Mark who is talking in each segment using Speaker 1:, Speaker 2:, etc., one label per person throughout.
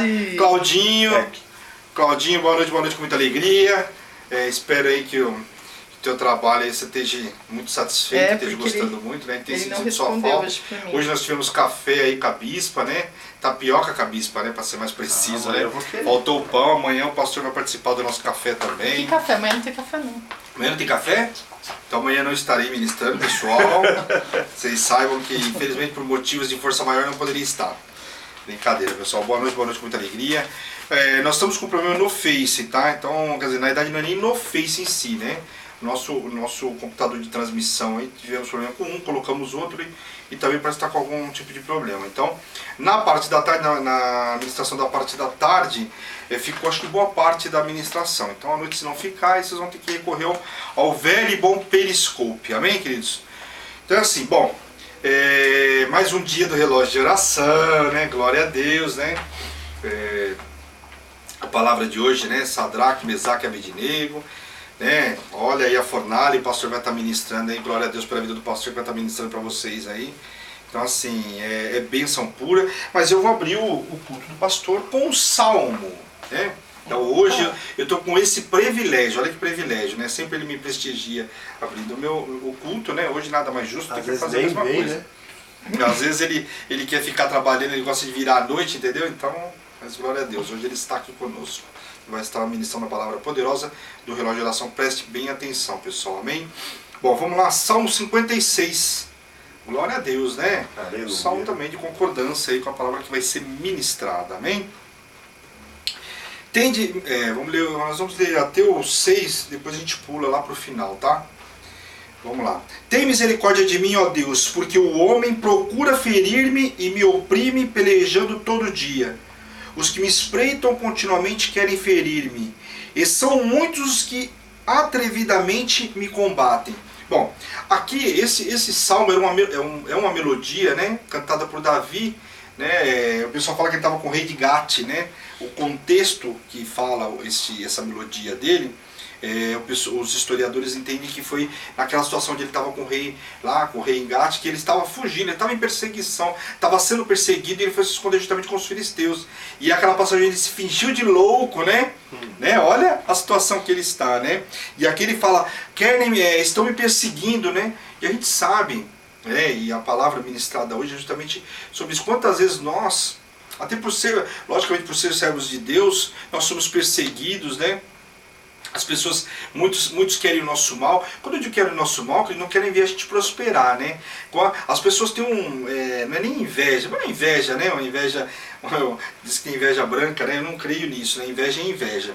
Speaker 1: noite. Claudinho, boa noite com muita alegria. Espero aí que o teu trabalho aí você esteja muito satisfeito, esteja gostando muito, né? Tem sentido sua falta. Hoje nós tivemos café aí com a bispa, né? Tapioca com a bispa, né? Para ser mais preciso, né? Faltou o pão, amanhã o pastor vai participar do nosso café também.
Speaker 2: Que café? Amanhã não tem café não.
Speaker 1: Amanhã não tem café? Então amanhã não estarei ministrando, pessoal. Vocês saibam que infelizmente por motivos de força maior não poderia estar. Brincadeira, pessoal. Boa noite com muita alegria. Nós estamos com um problema no Face, tá? Então, quer dizer, na verdade não é nem no Face em si, né? Nosso computador de transmissão aí, tivemos problema com um, colocamos outro e também parece estar com algum tipo de problema. Então, na parte da tarde, na administração da parte da tarde, ficou acho que boa parte da administração. Então, à noite se não ficar, aí vocês vão ter que recorrer ao velho e bom Periscope. Amém, queridos? Então, assim, bom, mais um dia do relógio de oração, né? Glória a Deus, né? A palavra de hoje, né? Sadraque, Mesaque e Abednego. Né? Olha aí a fornalha, o pastor vai estar ministrando aí, glória a Deus pela vida do pastor que vai estar ministrando para vocês aí. Então assim, é bênção pura, mas eu vou abrir o culto do pastor com um salmo, né? Então hoje eu estou com esse privilégio, olha que privilégio, né? Sempre ele me prestigia abrindo o culto, né? Hoje nada mais justo do que fazer a mesma coisa. Né? Às vezes ele quer ficar trabalhando, ele gosta de virar à noite, entendeu? Então, mas glória a Deus, hoje ele está aqui conosco. Vai estar ministrando a palavra poderosa do relógio de oração. Preste bem atenção, pessoal. Amém? Bom, vamos lá. Salmo 56. Glória a Deus, né? Aleluia. Salmo também de concordância aí com a palavra que vai ser ministrada. Amém? Nós vamos ler até o 6, depois a gente pula lá para o final, tá? Vamos lá. Tem misericórdia de mim, ó Deus, porque o homem procura ferir-me e me oprime pelejando todo dia. Os que me espreitam continuamente querem ferir-me, e são muitos os que atrevidamente me combatem. Bom, aqui esse salmo é uma melodia, né, cantada por Davi, né, o pessoal fala que ele estava com o rei de Gate, né, o contexto que fala essa melodia dele, os historiadores entendem que foi naquela situação onde ele estava com o rei lá, com o rei em Gate, que ele estava fugindo, ele estava em perseguição, estava sendo perseguido e ele foi se esconder justamente com os filisteus. E aquela passagem ele se fingiu de louco, né? Olha a situação que ele está, né? E aqui ele fala, estão me perseguindo, né? E a gente sabe, e a palavra ministrada hoje é justamente sobre isso. Quantas vezes nós, até logicamente por ser servos de Deus, nós somos perseguidos, né? As pessoas, muitos querem o nosso mal. Quando eu digo querem o nosso mal, eles não querem ver a gente prosperar, né? As pessoas têm não é nem inveja, mas é inveja, né? Uma inveja, diz que tem inveja branca, né? Eu não creio nisso, né? Inveja é inveja.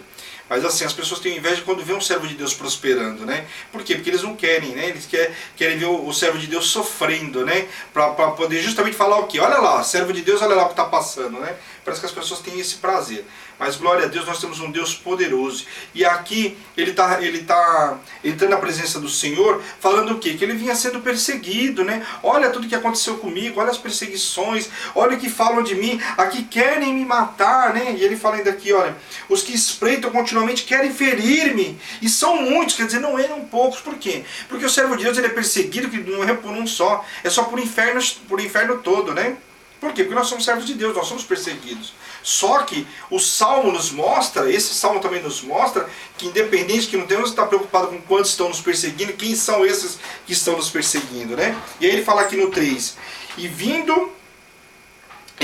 Speaker 1: Mas assim, as pessoas têm inveja quando vê um servo de Deus prosperando, né? Por quê? Porque eles não querem, né? Eles querem ver o servo de Deus sofrendo, né? Para poder justamente falar o quê? Olha lá, servo de Deus, olha lá o que está passando, né? Parece que as pessoas têm esse prazer. Mas glória a Deus, nós temos um Deus poderoso. E aqui ele tá entrando na presença do Senhor, falando o quê? Que ele vinha sendo perseguido, né? Olha tudo que aconteceu comigo, olha as perseguições, olha o que falam de mim, aqui querem me matar, né? E ele fala ainda aqui, olha, os que espreitam continuamente querem ferir-me, e são muitos, quer dizer, não eram poucos. Por quê? Porque o servo de Deus ele é perseguido, que não é por um só, é só por inferno todo, né? Por quê? Porque nós somos servos de Deus, nós somos perseguidos. Só que o Salmo nos mostra, esse Salmo também nos mostra, que independente que não temos que estar preocupado com quantos estão nos perseguindo, quem são esses que estão nos perseguindo, né? E aí ele fala aqui no 3, e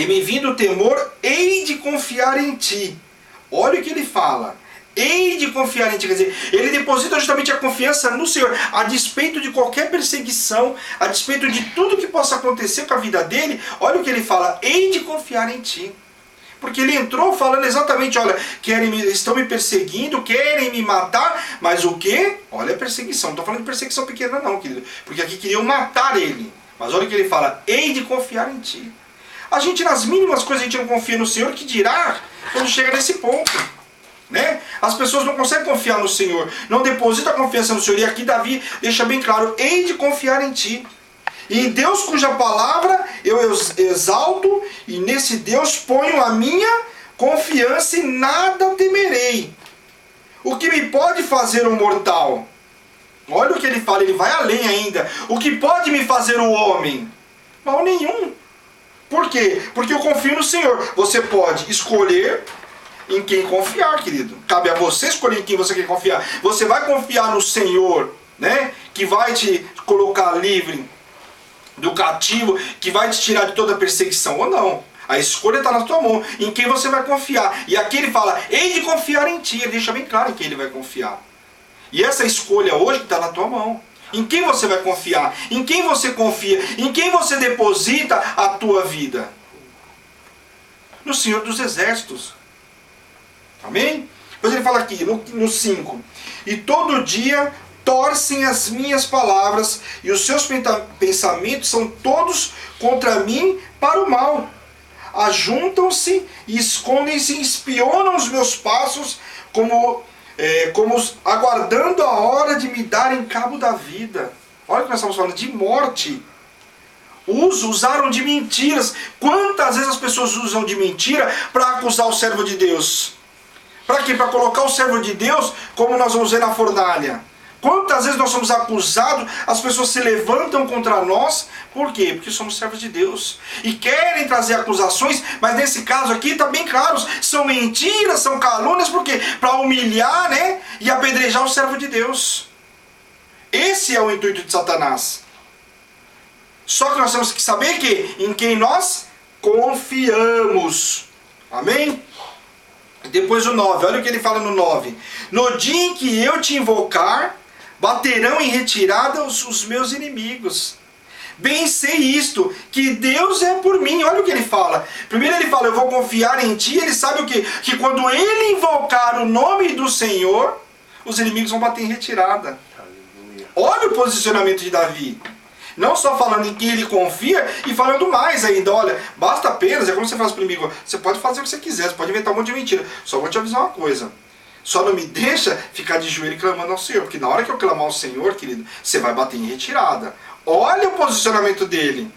Speaker 1: me vindo o temor, hei de confiar em ti. Olha o que ele fala. Hei de confiar em ti, quer dizer, ele deposita justamente a confiança no Senhor, a despeito de qualquer perseguição, a despeito de tudo que possa acontecer com a vida dele. Olha o que ele fala, hei de confiar em ti. Porque ele entrou falando exatamente, olha, estão me perseguindo, querem me matar, mas o quê? Olha a perseguição, não estou falando de perseguição pequena não, querido, porque aqui queriam matar ele. Mas olha o que ele fala, hei de confiar em ti. A gente nas mínimas coisas a gente não confia no Senhor, que dirá quando chega nesse ponto. Né? As pessoas não conseguem confiar no Senhor, não depositam a confiança no Senhor. E aqui Davi deixa bem claro, hei de confiar em ti. E em Deus cuja palavra eu exalto, e nesse Deus ponho a minha confiança e nada temerei. O que me pode fazer um mortal? Olha o que ele fala, ele vai além ainda. O que pode me fazer o homem? Mal nenhum. Por quê? Porque eu confio no Senhor. Você pode escolher em quem confiar, querido. Cabe a você escolher em quem você quer confiar. Você vai confiar no Senhor, né? Que vai te colocar livre do cativo, que vai te tirar de toda perseguição, ou não. A escolha está na tua mão, em quem você vai confiar. E aqui ele fala, hei de confiar em ti. Ele deixa bem claro em quem ele vai confiar. E essa escolha hoje está na tua mão. Em quem você vai confiar? Em quem você confia? Em quem você deposita a tua vida? No Senhor dos Exércitos. Amém? Depois ele fala aqui, no 5. E todo dia torcem as minhas palavras, e os seus pensamentos são todos contra mim para o mal. Ajuntam-se e escondem-se, espionam os meus passos, como aguardando a hora de me darem cabo da vida. Olha o que nós estamos falando, de morte. Usaram de mentiras. Quantas vezes as pessoas usam de mentira para acusar o servo de Deus? Para quê? Para colocar o servo de Deus, como nós vamos ver na fornalha. Quantas vezes nós somos acusados, as pessoas se levantam contra nós, por quê? Porque somos servos de Deus. E querem trazer acusações, mas nesse caso aqui está bem claro, são mentiras, são calúnias, por quê? Para humilhar, né? E apedrejar o servo de Deus. Esse é o intuito de Satanás. Só que nós temos que saber que em quem nós confiamos. Amém? Depois o 9, olha o que ele fala no 9. No dia em que eu te invocar, baterão em retirada os meus inimigos. Bem sei isto, que Deus é por mim. Olha o que ele fala. Primeiro ele fala, eu vou confiar em ti. Ele sabe o quê? Que quando ele invocar o nome do Senhor, os inimigos vão bater em retirada. Aleluia. Olha o posicionamento de Davi. Não só falando em quem ele confia, e falando mais ainda. Olha, basta apenas, é como você faz para o inimigo, você pode fazer o que você quiser, você pode inventar um monte de mentira. Só vou te avisar uma coisa. Só não me deixa ficar de joelho clamando ao Senhor. Porque na hora que eu clamar ao Senhor, querido, você vai bater em retirada. Olha o posicionamento dele.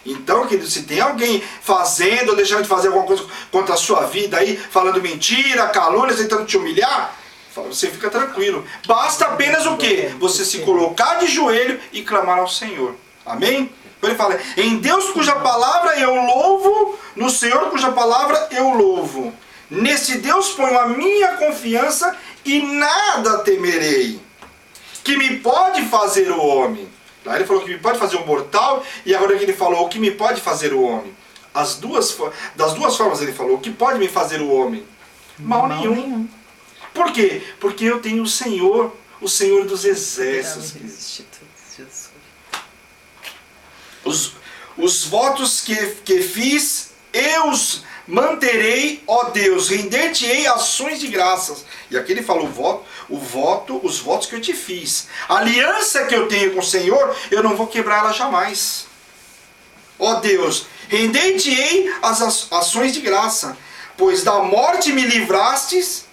Speaker 1: Então, querido, se tem alguém fazendo ou deixando de fazer alguma coisa contra a sua vida aí, falando mentira, calúnia, tentando te humilhar, você fica tranquilo. Basta apenas o quê? Você se colocar de joelho e clamar ao Senhor. Amém? Então ele fala, em Deus cuja palavra eu louvo, no Senhor cuja palavra eu louvo. Nesse Deus ponho a minha confiança e nada temerei. Que me pode fazer o homem? Lá ele falou que me pode fazer o mortal, e agora ele falou o que me pode fazer o homem. Das duas formas ele falou, o que pode me fazer o homem? Mal nenhum. Por quê? Porque eu tenho o Senhor dos Exércitos. Os votos que fiz, eu os manterei, ó Deus, render-te-ei ações de graças. E aqui ele fala os votos que eu te fiz. A aliança que eu tenho com o Senhor, eu não vou quebrar ela jamais. Ó Deus, render-te-ei as ações de graça, pois da morte me livraste,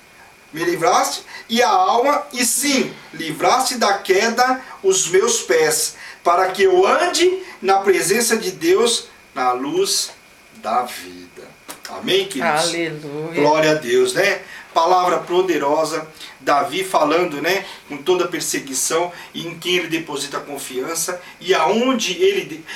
Speaker 1: e a alma, e sim, livraste da queda os meus pés, para que eu ande na presença de Deus, na luz da vida. Amém, queridos?
Speaker 2: Aleluia.
Speaker 1: Glória a Deus, né? Palavra poderosa, Davi falando, né, com toda a perseguição, e em quem ele deposita a confiança, e aonde ele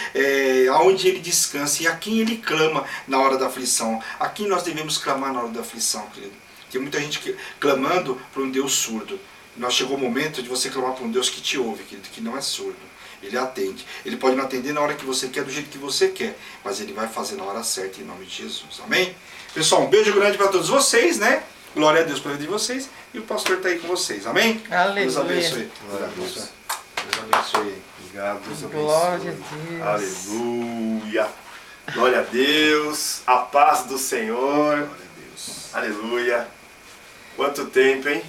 Speaker 1: descansa, e a quem ele clama na hora da aflição. A quem nós devemos clamar na hora da aflição, querido? Tem muita gente clamando para um Deus surdo. Nós chegou o momento de você clamar para um Deus que te ouve, querido, que não é surdo. Ele atende. Ele pode não atender na hora que você quer, do jeito que você quer, mas ele vai fazer na hora certa, em nome de Jesus. Amém? Pessoal, um beijo grande para todos vocês, né? Glória a Deus pela vida de vocês. E o pastor está aí com vocês. Amém?
Speaker 2: Aleluia.
Speaker 1: Deus abençoe.
Speaker 3: Glória a Deus. Deus abençoe. Obrigado, Deus abençoe.
Speaker 2: Glória a Deus.
Speaker 3: Aleluia. Glória a Deus. A paz do Senhor.
Speaker 1: Glória a Deus.
Speaker 3: Aleluia. Quanto tempo, hein?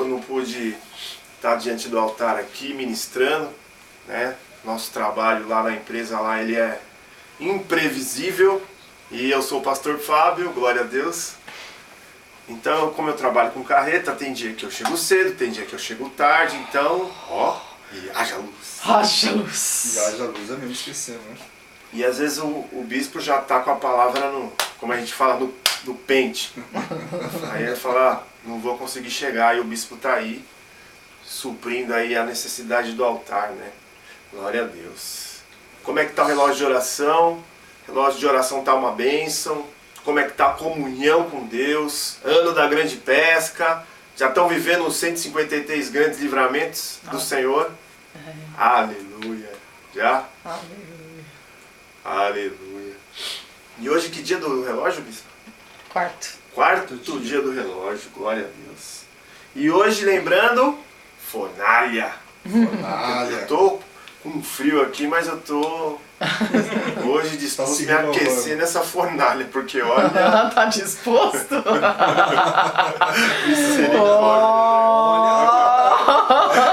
Speaker 3: Não pude estar diante do altar aqui ministrando, né? Nosso trabalho lá na empresa, lá ele é imprevisível. E eu sou o pastor Fábio, glória a Deus. Então, como eu trabalho com carreta, tem dia que eu chego cedo, tem dia que eu chego tarde, então, ó, e haja luz.
Speaker 2: Haja luz.
Speaker 1: E haja luz, é mesmo, esquecemos, né?
Speaker 3: E às vezes o bispo já tá com a palavra como a gente fala, no pente. Aí ele fala, não vou conseguir chegar, e o bispo tá aí, suprindo aí a necessidade do altar, né? Glória a Deus. Como é que está o relógio de oração? O relógio de oração está uma bênção. Como é que está a comunhão com Deus? Ano da grande pesca. Já estão vivendo os 153 grandes livramentos do Senhor? Aleluia. Já?
Speaker 2: Aleluia.
Speaker 3: Aleluia. E hoje que dia do relógio, bispo? Quarto dia do relógio, glória a Deus. E hoje, lembrando, fornalha. Eu tô com frio aqui, mas eu tô hoje disposto a me aquecer nessa fornalha, porque olha...
Speaker 2: Tá disposto?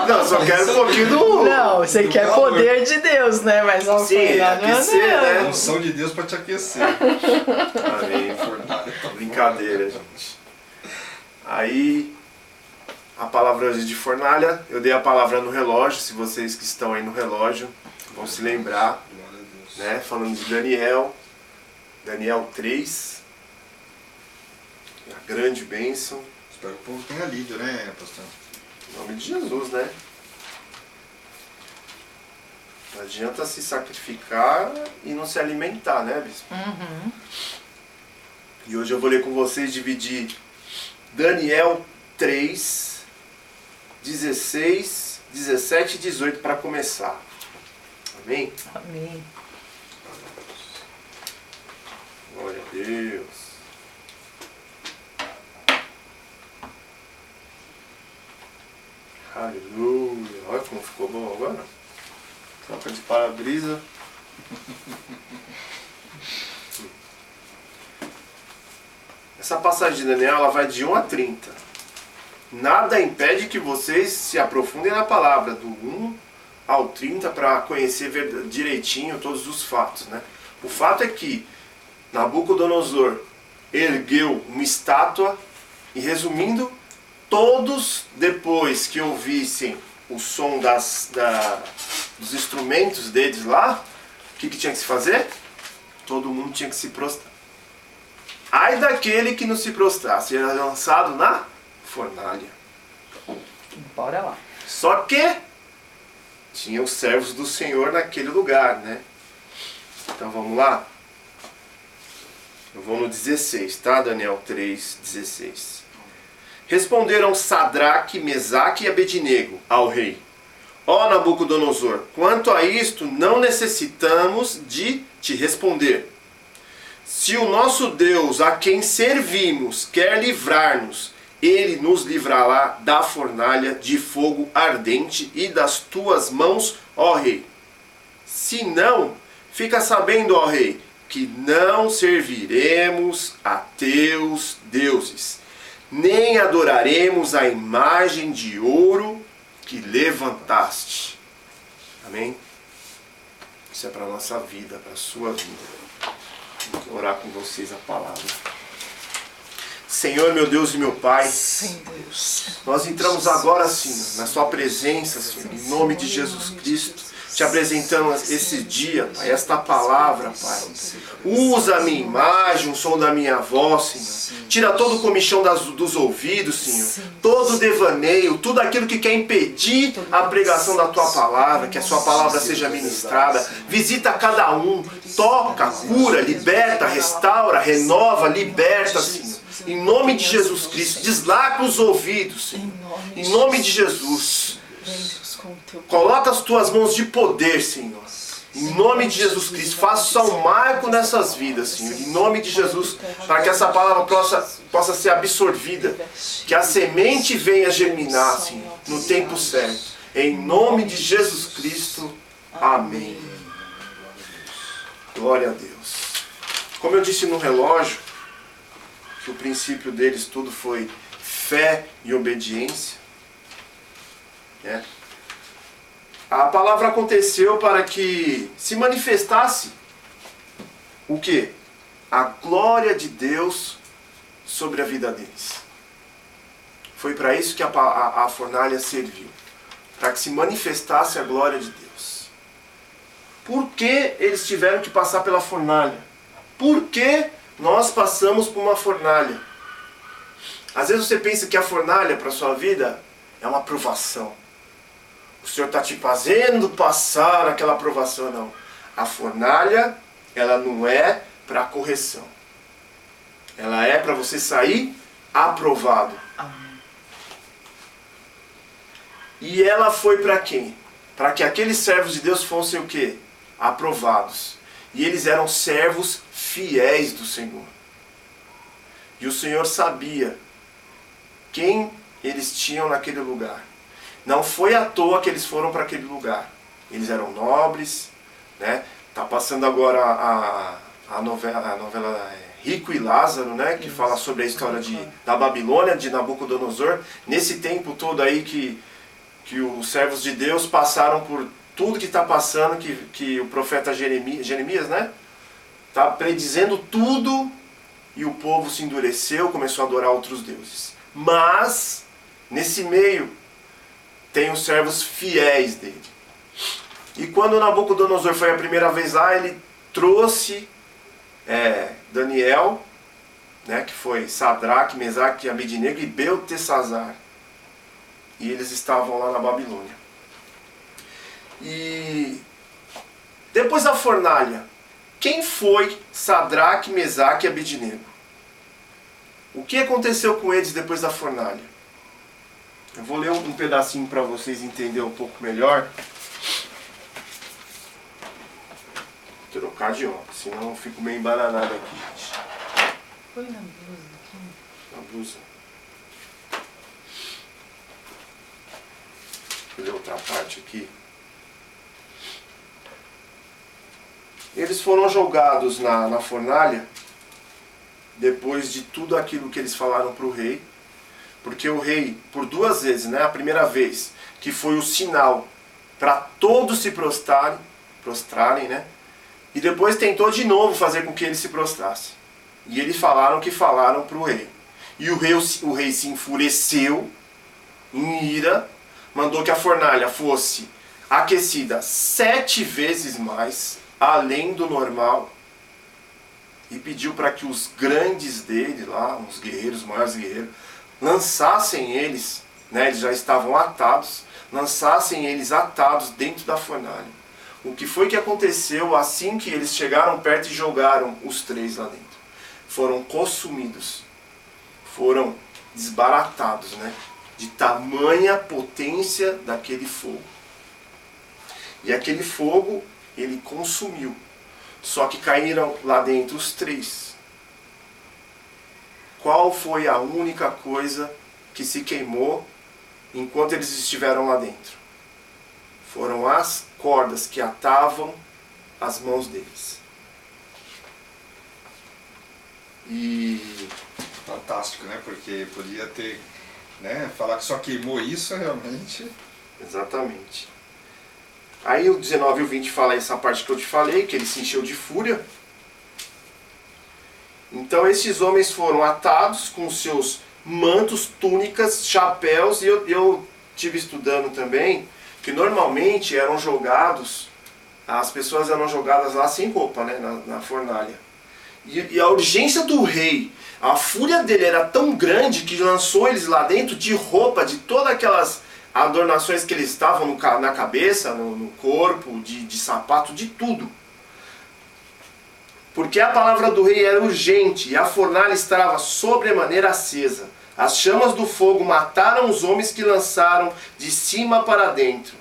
Speaker 3: Não, só quero um pouquinho do...
Speaker 2: Não, você quer poder de Deus, né? Mas não
Speaker 3: sim, aquecer, né?
Speaker 1: A unção de Deus para te aquecer.
Speaker 3: Amém. Brincadeira, gente. Aí, a palavra hoje de fornalha, eu dei a palavra no relógio, se vocês que estão aí no relógio vão se lembrar, né? Falando de Daniel 3, a grande bênção.
Speaker 1: Espero que o povo tenha lido, né, pastor?
Speaker 3: Em nome de Jesus, né? Não adianta se sacrificar e não se alimentar, né, bispo?
Speaker 2: Uhum.
Speaker 3: E hoje eu vou ler com vocês, dividir Daniel 3, 16, 17 e 18 para começar. Amém?
Speaker 2: Amém.
Speaker 3: Glória a Deus. Aleluia. Olha como ficou bom agora. Troca de para-brisa. Essa passagem de Daniel ela vai de 1 a 30. Nada impede que vocês se aprofundem na palavra, do 1 ao 30, para conhecer direitinho todos os fatos, né? O fato é que Nabucodonosor ergueu uma estátua e, resumindo, todos depois que ouvissem o som dos instrumentos deles lá, o que tinha que se fazer? Todo mundo tinha que se prostrar. Ai daquele que não se prostrasse, era lançado na fornalha.
Speaker 2: Bora lá.
Speaker 3: Só que tinha os servos do Senhor naquele lugar, né? Então vamos lá. Eu vou no 16, tá? Daniel 3, 16. Responderam Sadraque, Mesaque e Abednego ao rei: ó Nabucodonosor, quanto a isto não necessitamos de te responder. Se o nosso Deus, a quem servimos, quer livrar-nos, ele nos livrará da fornalha de fogo ardente e das tuas mãos, ó rei. Se não, fica sabendo, ó rei, que não serviremos a teus deuses, nem adoraremos a imagem de ouro que levantaste. Amém? Isso é para a nossa vida, para a sua vida. Vou orar com vocês a palavra. Senhor, meu Deus e meu Pai,
Speaker 2: Sim, Deus.
Speaker 3: nós entramos agora, Senhor, na sua presença, Senhor, em nome de Jesus Cristo, te apresentando esse dia, Pai, esta palavra, Pai. Usa a minha imagem, o som da minha voz, Senhor. Tira todo o comichão dos ouvidos, Senhor. Todo o devaneio, tudo aquilo que quer impedir a pregação da Tua palavra, que a Sua palavra seja ministrada. Visita cada um, toca, cura, liberta, restaura, renova, liberta, Senhor. Em nome de Jesus Cristo, deslacra os ouvidos, Senhor. Em nome de Jesus. Coloca as tuas mãos de poder, Senhor. Em nome de Jesus Cristo, faça um marco nessas vidas, Senhor. Em nome de Jesus, para que essa palavra possa ser absorvida. Que a semente venha germinar, Senhor, no tempo certo. Em nome de Jesus Cristo. Amém. Glória a Deus. Como eu disse no relógio, que o princípio deles tudo foi fé e obediência. A palavra aconteceu para que se manifestasse o quê? A glória de Deus sobre a vida deles. Foi para isso que a fornalha serviu. Para que se manifestasse a glória de Deus. Por que eles tiveram que passar pela fornalha? Por que nós passamos por uma fornalha? Às vezes você pensa que a fornalha para a sua vida é uma provação. O Senhor está te fazendo passar aquela provação, não. a fornalha, ela não é para correção. Ela é para você sair aprovado. E ela foi para quem? Para que aqueles servos de Deus fossem o quê? Aprovados. E eles eram servos fiéis do Senhor. E o Senhor sabia quem eles tinham naquele lugar. Não foi à toa que eles foram para aquele lugar. Eles eram nobres, né? Tá passando agora a novela Rico e Lázaro, né? Que fala sobre a história da Babilônia, de Nabucodonosor. Nesse tempo todo aí que os servos de Deus passaram por tudo que está passando, que o profeta Jeremias, né? Está predizendo tudo, e o povo se endureceu, começou a adorar outros deuses. Mas, nesse meio, tem os servos fiéis dele. E quando Nabucodonosor foi a primeira vez lá, ele trouxe Daniel, né, que foi Sadraque, Mesaque, Abednego e Beltesazar. E eles estavam lá na Babilônia. E depois da fornalha, quem foi Sadraque, Mesaque e Abednego? O que aconteceu com eles depois da fornalha? Eu vou ler um pedacinho para vocês entenderem um pouco melhor. Vou trocar de óculos, senão eu fico meio embananado aqui, gente.
Speaker 2: Põe na blusa aqui.
Speaker 3: Na blusa. Vou ler outra parte aqui. Eles foram jogados na fornalha depois de tudo aquilo que eles falaram para o rei, porque o rei, por 2 vezes, né, a primeira vez, que foi o sinal para todos se prostrarem, né, e depois tentou de novo fazer com que eles se prostrassem. E eles falaram o que falaram para o rei. E o rei se enfureceu, em ira, mandou que a fornalha fosse aquecida 7 vezes mais, além do normal, e pediu para que os grandes dele lá, os guerreiros, os maiores guerreiros, lançassem eles, né, eles já estavam atados, lançassem eles atados dentro da fornalha. O que foi que aconteceu assim que eles chegaram perto e jogaram os 3 lá dentro? Foram consumidos, foram desbaratados, né, de tamanha potência daquele fogo. E aquele fogo, ele consumiu. Só que caíram lá dentro os 3. Qual foi a única coisa que se queimou enquanto eles estiveram lá dentro? Foram as cordas que atavam as mãos deles. E
Speaker 1: fantástico, né? Porque podia ter, né? Falar que só queimou isso realmente.
Speaker 3: Exatamente. Aí o 19 e o 20 fala essa parte que eu te falei, que ele se encheu de fúria. Então esses homens foram atados com seus mantos, túnicas, chapéus, e eu tive estudando também que normalmente eram jogados, as pessoas eram jogadas lá sem roupa, né, na fornalha. E a urgência do rei, a fúria dele era tão grande que lançou eles lá dentro de roupa, de todas aquelas adornações que eles estavam na cabeça, no corpo, de sapato, de tudo. Porque a palavra do rei era urgente e a fornalha estava sobremaneira acesa. As chamas do fogo mataram os homens que lançaram de cima para dentro,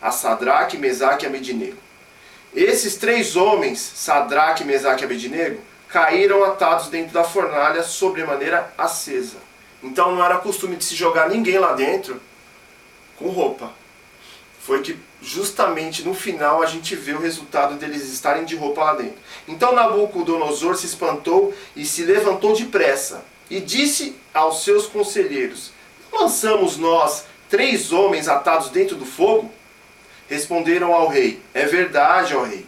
Speaker 3: a Sadraque, Mesaque e Abednego. Esses 3 homens, Sadraque, Mesaque e Abednego, caíram atados dentro da fornalha sobremaneira acesa. Então não era costume de se jogar ninguém lá dentro com roupa. Foi que justamente no final a gente vê o resultado deles estarem de roupa lá dentro. Então Nabucodonosor se espantou e se levantou depressa e disse aos seus conselheiros: lançamos nós 3 homens atados dentro do fogo? Responderam ao rei: é verdade, ó rei.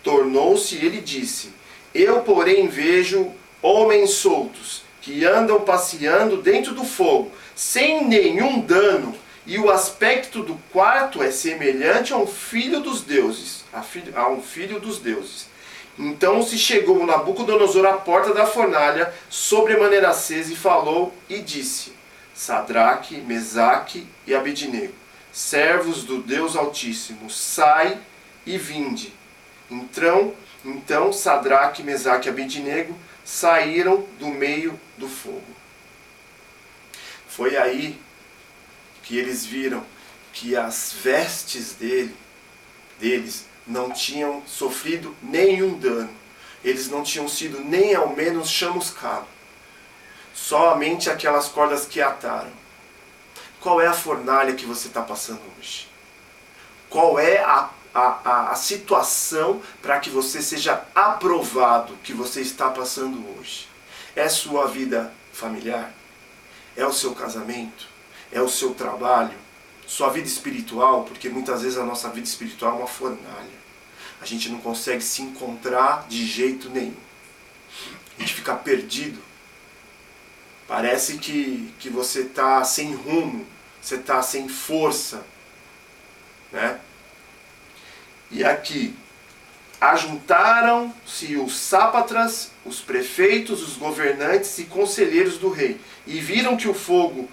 Speaker 3: Tornou-se ele e disse: eu, porém, vejo homens soltos que andam passeando dentro do fogo sem nenhum dano, e o aspecto do quarto é semelhante a um filho dos deuses, a um filho dos deuses. Então se chegou Nabucodonosor à porta da fornalha, sobremaneira acesa, e falou e disse: Sadraque, Mesaque e Abednego, servos do Deus Altíssimo, sai e vinde. Então Sadraque, Mesaque e Abednego saíram do meio do fogo. Foi aí que eles viram que as vestes deles não tinham sofrido nenhum dano. Eles não tinham sido nem ao menos chamuscados. Somente aquelas cordas que ataram. Qual é a fornalha que você está passando hoje? Qual é a situação para que você seja aprovado que você está passando hoje? É sua vida familiar? É o seu casamento? É o seu trabalho? Sua vida espiritual? Porque muitas vezes a nossa vida espiritual é uma fornalha. A gente não consegue se encontrar de jeito nenhum. A gente fica perdido. Parece que você está sem rumo, você está sem força, né? E aqui, ajuntaram-se os sápatras, os prefeitos, os governantes e conselheiros do rei, e viram que o fogo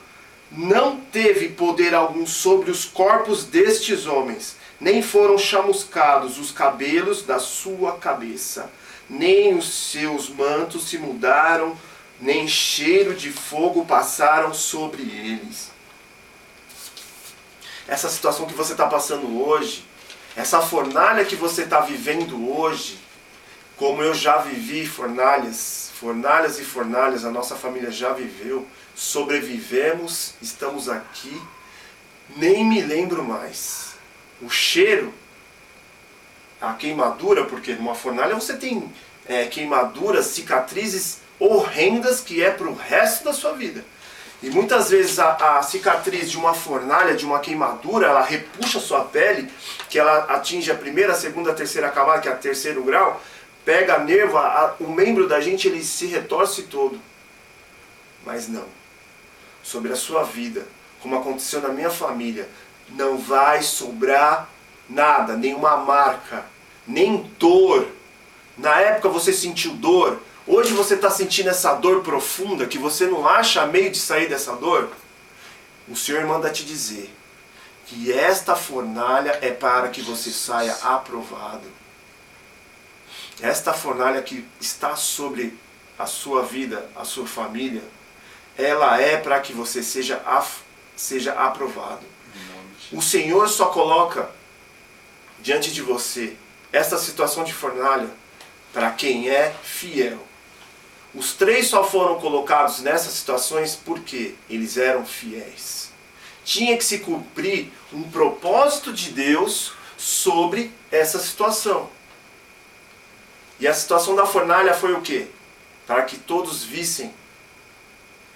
Speaker 3: não teve poder algum sobre os corpos destes homens, nem foram chamuscados os cabelos da sua cabeça, nem os seus mantos se mudaram, nem cheiro de fogo passaram sobre eles. Essa situação que você está passando hoje, essa fornalha que você está vivendo hoje, como eu já vivi fornalhas e fornalhas, a nossa família já viveu, sobrevivemos, estamos aqui, nem me lembro mais. O cheiro, a queimadura, porque numa fornalha você tem queimaduras, cicatrizes horrendas que é para o resto da sua vida. E muitas vezes a cicatriz de uma fornalha, de uma queimadura, ela repuxa a sua pele, que ela atinge a primeira, a segunda, a terceira camada, que é o terceiro grau, pega a nervo, o membro da gente ele se retorce todo. Mas não. Sobre a sua vida, como aconteceu na minha família, não vai sobrar nada, nenhuma marca, nem dor. Na época você sentiu dor, hoje você está sentindo essa dor profunda que você não acha meio de sair dessa dor? O Senhor manda te dizer que esta fornalha é para que você saia aprovado. Esta fornalha que está sobre a sua vida, a sua família, ela é para que você seja aprovado. O Senhor só coloca diante de você esta situação de fornalha para quem é fiel. Os três só foram colocados nessas situações porque eles eram fiéis. Tinha que se cumprir um propósito de Deus sobre essa situação. E a situação da fornalha foi o quê? Para que todos vissem.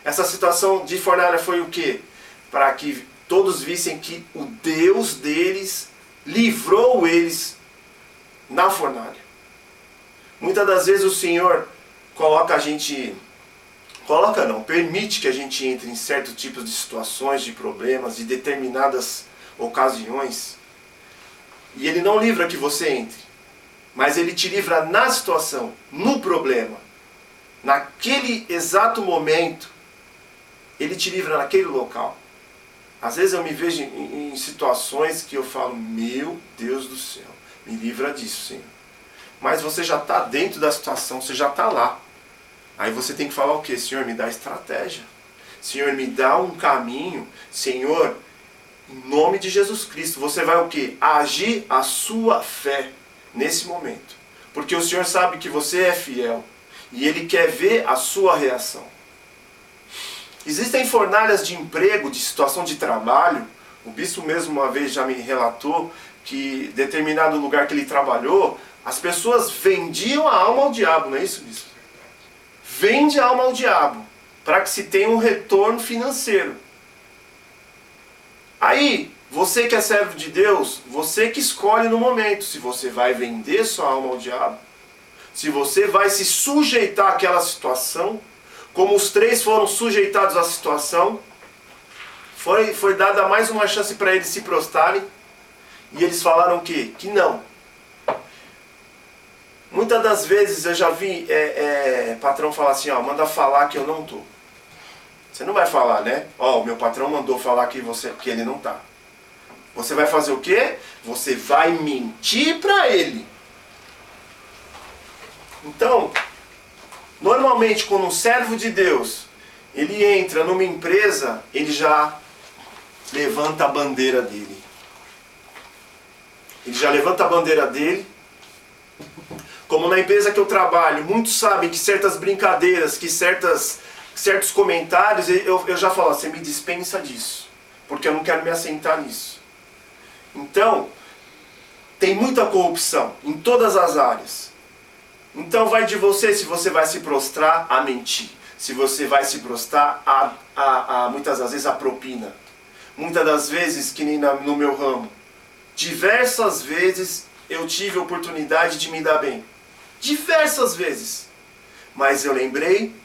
Speaker 3: Essa situação de fornalha foi o quê? Para que todos vissem que o Deus deles livrou eles na fornalha. Muitas das vezes o Senhor coloca a gente... permite que a gente entre em certos tipos de situações, de problemas, de determinadas ocasiões. E Ele não livra que você entre. Mas Ele te livra na situação, no problema. Naquele exato momento, Ele te livra naquele local. Às vezes eu me vejo em situações que eu falo, meu Deus do céu, me livra disso, Senhor. Mas você já está dentro da situação, você já está lá. Aí você tem que falar o quê? Senhor, me dá estratégia. Senhor, me dá um caminho. Senhor, em nome de Jesus Cristo, você vai o quê? Agir a sua fé nesse momento. Porque o Senhor sabe que você é fiel. E Ele quer ver a sua reação. Existem fornalhas de emprego, de situação de trabalho. O bispo mesmo uma vez já me relatou que em determinado lugar que ele trabalhou, as pessoas vendiam a alma ao diabo, não é isso, bispo? Vende a alma ao diabo, para que se tenha um retorno financeiro. Aí, você que é servo de Deus, você que escolhe no momento se você vai vender sua alma ao diabo, se você vai se sujeitar àquela situação, como os três foram sujeitados à situação, foi dada mais uma chance para eles se prostrarem, e eles falaram o quê? Que não. Muitas das vezes eu já vi patrão falar assim, ó, manda falar que eu não estou. Você não vai falar, né? Ó, o meu patrão mandou falar que ele não está. Você vai fazer o quê? Você vai mentir para ele. Então, normalmente quando um servo de Deus, ele entra numa empresa, ele já levanta a bandeira dele. Ele já levanta a bandeira dele. Como na empresa que eu trabalho, muitos sabem que certas brincadeiras, que certos comentários, eu já falo, você me dispensa disso, porque eu não quero me assentar nisso. Então, tem muita corrupção em todas as áreas. Então vai de você se você vai se prostrar a mentir, se você vai se prostrar muitas das vezes a propina. Muitas das vezes, que nem no meu ramo, diversas vezes eu tive a oportunidade de me dar bem. Diversas vezes. Mas eu lembrei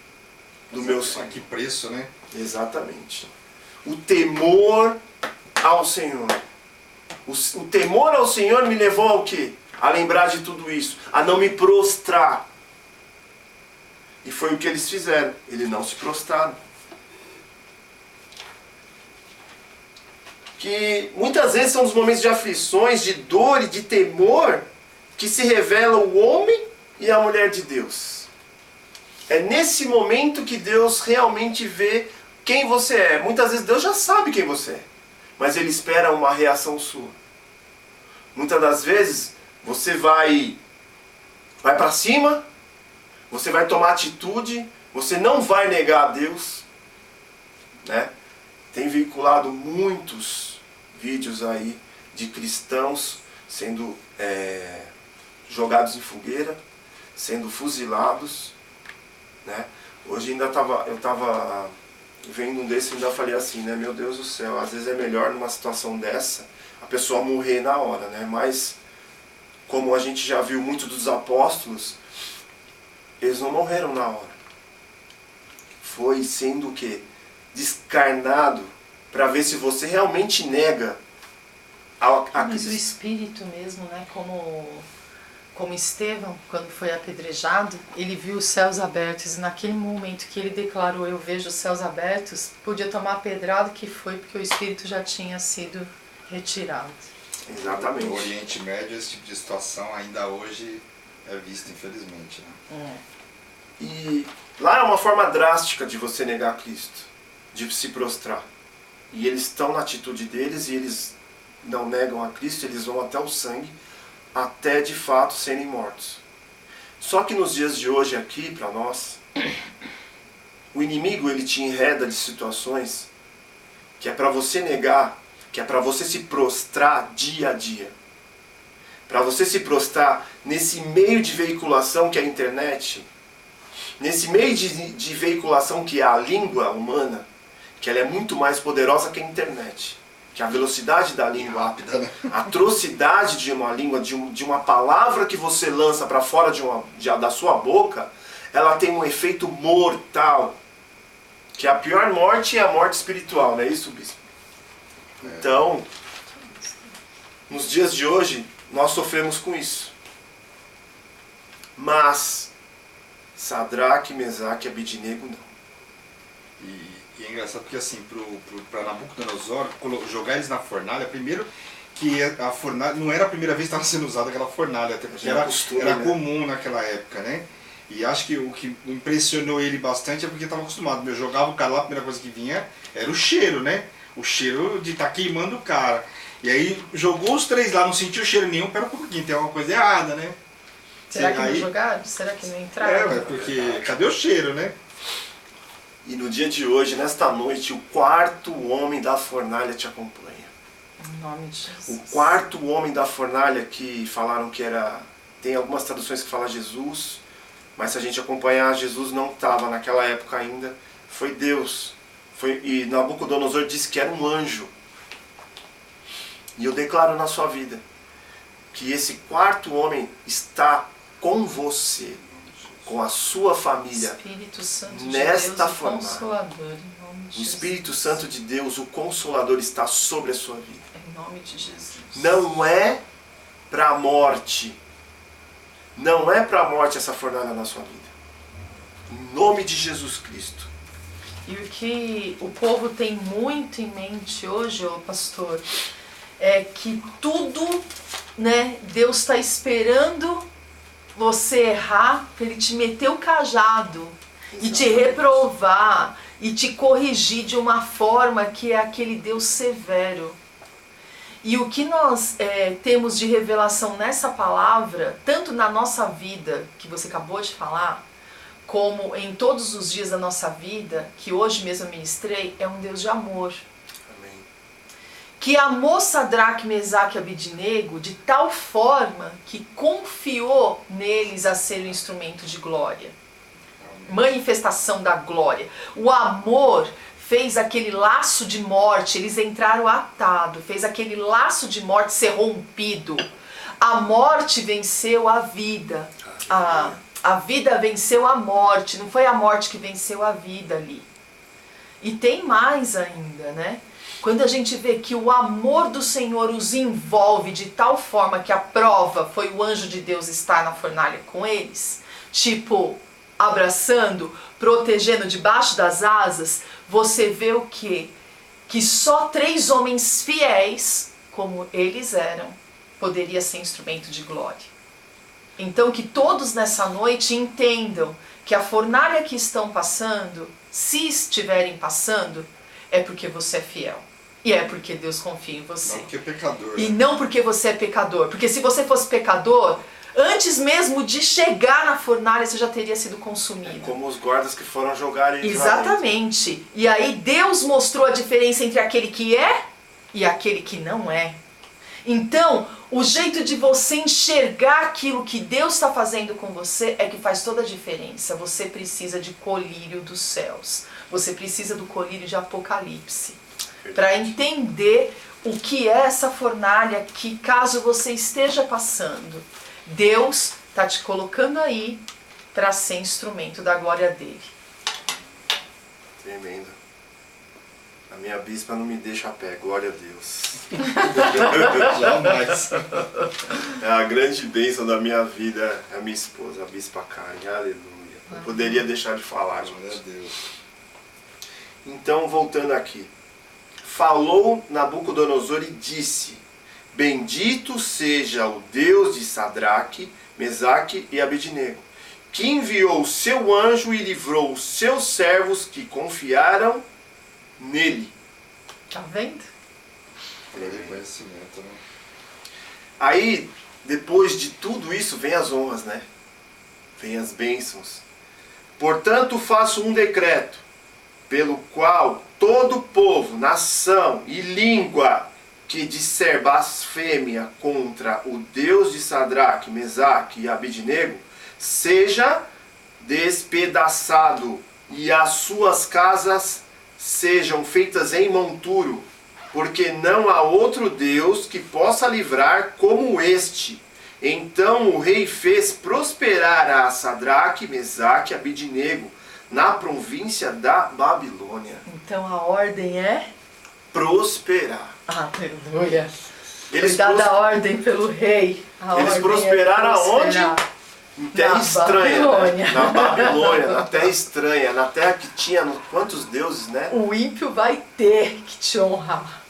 Speaker 3: do meu Senhor.
Speaker 1: A que preço, né?
Speaker 3: Exatamente. O temor ao Senhor. O temor ao Senhor me levou ao quê? A lembrar de tudo isso. A não me prostrar. E foi o que eles fizeram. Eles não se prostraram. Que muitas vezes são os momentos de aflições, de dor e de temor que se revela o homem e a mulher de Deus. É nesse momento que Deus realmente vê quem você é. Muitas vezes Deus já sabe quem você é, mas Ele espera uma reação sua. Muitas das vezes você vai para cima, você vai tomar atitude, você não vai negar a Deus, né? Tem veiculado muitos vídeos aí de cristãos sendo jogados em fogueira, sendo fuzilados, né? Hoje eu estava vendo um desses e ainda falei assim, né? Meu Deus do céu, às vezes é melhor numa situação dessa a pessoa morrer na hora, né? Mas como a gente já viu muito dos apóstolos, eles não morreram na hora. Foi sendo o quê? Descarnado, para ver se você realmente nega a
Speaker 2: Mas
Speaker 3: Cristo.
Speaker 2: o Espírito mesmo, né? Como Estevão, quando foi apedrejado, ele viu os céus abertos, e naquele momento que ele declarou, eu vejo os céus abertos, podia tomar a pedrada que foi, porque o Espírito já tinha sido retirado.
Speaker 3: Exatamente.
Speaker 1: No Oriente Médio, esse tipo de situação ainda hoje é visto, infelizmente, né?
Speaker 3: E lá é uma forma drástica de você negar Cristo, de se prostrar. E eles estão na atitude deles e eles não negam a Cristo, eles vão até o sangue, até de fato serem mortos. Só que nos dias de hoje aqui, para nós, o inimigo ele te enreda de situações que é para você negar, que é para você se prostrar dia a dia. Para você se prostrar nesse meio de veiculação que é a internet, nesse meio de veiculação que é a língua humana, que ela é muito mais poderosa que a internet. Que a velocidade da língua,
Speaker 1: Rápida, né?
Speaker 3: a atrocidade de uma língua, de uma palavra que você lança para fora da sua boca, ela tem um efeito mortal. Que a pior morte é a morte espiritual, não é isso, bispo? Então, nos dias de hoje, nós sofremos com isso. Mas, Sadraque, Mesaque e Abidnego não.
Speaker 1: E é engraçado porque assim, para Nabucodonosor jogar eles na fornalha, primeiro que a fornalha não era a primeira vez que estava sendo usada aquela fornalha, até porque era
Speaker 3: né?
Speaker 1: comum naquela época, né? E acho que o que impressionou ele bastante é porque estava acostumado. Eu jogava o cara lá, a primeira coisa que vinha era o cheiro, né? O cheiro de estar queimando o cara. E aí jogou os três lá, não sentiu cheiro nenhum, pera um pouquinho, tem alguma coisa errada, né?
Speaker 2: Será que não jogaram? Será que não entraram?
Speaker 1: Porque cadê o cheiro, né?
Speaker 3: E no dia de hoje, nesta noite, o quarto homem da fornalha te acompanha.
Speaker 2: Em nome de Jesus.
Speaker 3: O quarto homem da fornalha, que falaram que era... Tem algumas traduções que falam Jesus, mas se a gente acompanhar, Jesus não estava naquela época ainda. Foi Deus. E Nabucodonosor disse que era um anjo. E eu declaro na sua vida que esse quarto homem está com você, com a sua família,
Speaker 2: Espírito Santo
Speaker 3: nesta
Speaker 2: de Deus, o
Speaker 3: fornalha.
Speaker 2: Consolador, em nome de
Speaker 3: O
Speaker 2: Jesus.
Speaker 3: Espírito Santo de Deus, o Consolador, está sobre a sua vida.
Speaker 2: Em nome de Jesus.
Speaker 3: Não é para a morte. Não é para a morte essa fornalha na sua vida. Em nome de Jesus Cristo.
Speaker 2: E o que o povo tem muito em mente hoje, ô pastor, é que tudo, né, Deus está esperando você errar, para Ele te meter o cajado e te reprovar e te corrigir de uma forma que é aquele Deus severo. E o que nós temos de revelação nessa palavra, tanto na nossa vida, que você acabou de falar, como em todos os dias da nossa vida, que hoje mesmo eu ministrei, é um Deus de amor.
Speaker 3: Amém.
Speaker 2: Que amou Sadraque, Mesaque e Abidnego de tal forma que confiou neles a ser o instrumento de glória. Manifestação da glória. O amor fez aquele laço de morte, eles entraram atados, fez aquele laço de morte ser rompido. A morte venceu a vida. A vida venceu a morte, não foi a morte que venceu a vida ali. E tem mais ainda, né? Quando a gente vê que o amor do Senhor os envolve de tal forma que a prova foi o anjo de Deus estar na fornalha com eles, tipo, abraçando, protegendo debaixo das asas, você vê o quê? Que só 3 homens fiéis, como eles eram, poderia ser instrumento de glória. Então que todos nessa noite entendam que a fornalha que estão passando, se estiverem passando, é porque você é fiel. E é porque Deus confia em você.
Speaker 1: Não porque é pecador.
Speaker 2: E não porque você é pecador. Porque se você fosse pecador, antes mesmo de chegar na fornalha, você já teria sido consumido.
Speaker 3: Como os guardas que foram jogar eles.
Speaker 2: Exatamente. E aí Deus mostrou a diferença entre aquele que é e aquele que não é. Então, o jeito de você enxergar aquilo que Deus está fazendo com você é que faz toda a diferença. Você precisa de colírio dos céus. Você precisa do colírio de Apocalipse. Para entender o que é essa fornalha que, caso você esteja passando, Deus está te colocando aí para ser instrumento da glória dele.
Speaker 3: Tremendo. A minha bispa não me deixa a pé, glória a Deus.
Speaker 1: Jamais.
Speaker 3: É a grande bênção da minha vida, é a minha esposa, a bispa Karen, aleluia. Não poderia deixar de falar,
Speaker 1: Glória a
Speaker 3: gente.
Speaker 1: Deus.
Speaker 3: Então, voltando aqui. Falou Nabucodonosor e disse: Bendito seja o Deus de Sadraque, Mesaque e Abidnego, que enviou o seu anjo e livrou os seus servos que confiaram nele.
Speaker 2: Tá vendo?
Speaker 1: Reconhecimento, né?
Speaker 3: Aí, depois de tudo isso, vem as honras, né? Vem as bênçãos. Portanto, faço um decreto, pelo qual todo povo, nação e língua que disser blasfêmia contra o Deus de Sadraque, Mesaque e Abidnego, seja despedaçado e as suas casas sejam feitas em monturo, porque não há outro Deus que possa livrar como este. Então o rei fez prosperar a Sadraque, Mesaque e Abidnego na província da Babilônia.
Speaker 2: Então a ordem é...
Speaker 3: Prosperar.
Speaker 2: Aleluia.
Speaker 3: Eles,
Speaker 2: Foi dada a ordem pelo rei. A
Speaker 3: eles
Speaker 2: ordem
Speaker 3: prosperaram
Speaker 2: é
Speaker 3: aonde?
Speaker 2: prosperar.
Speaker 3: Em terra
Speaker 2: Na
Speaker 3: estranha.
Speaker 2: Babilônia.
Speaker 3: Né? Na Babilônia, na terra estranha, na terra que tinha quantos deuses, né?
Speaker 2: O ímpio vai ter que te honrar.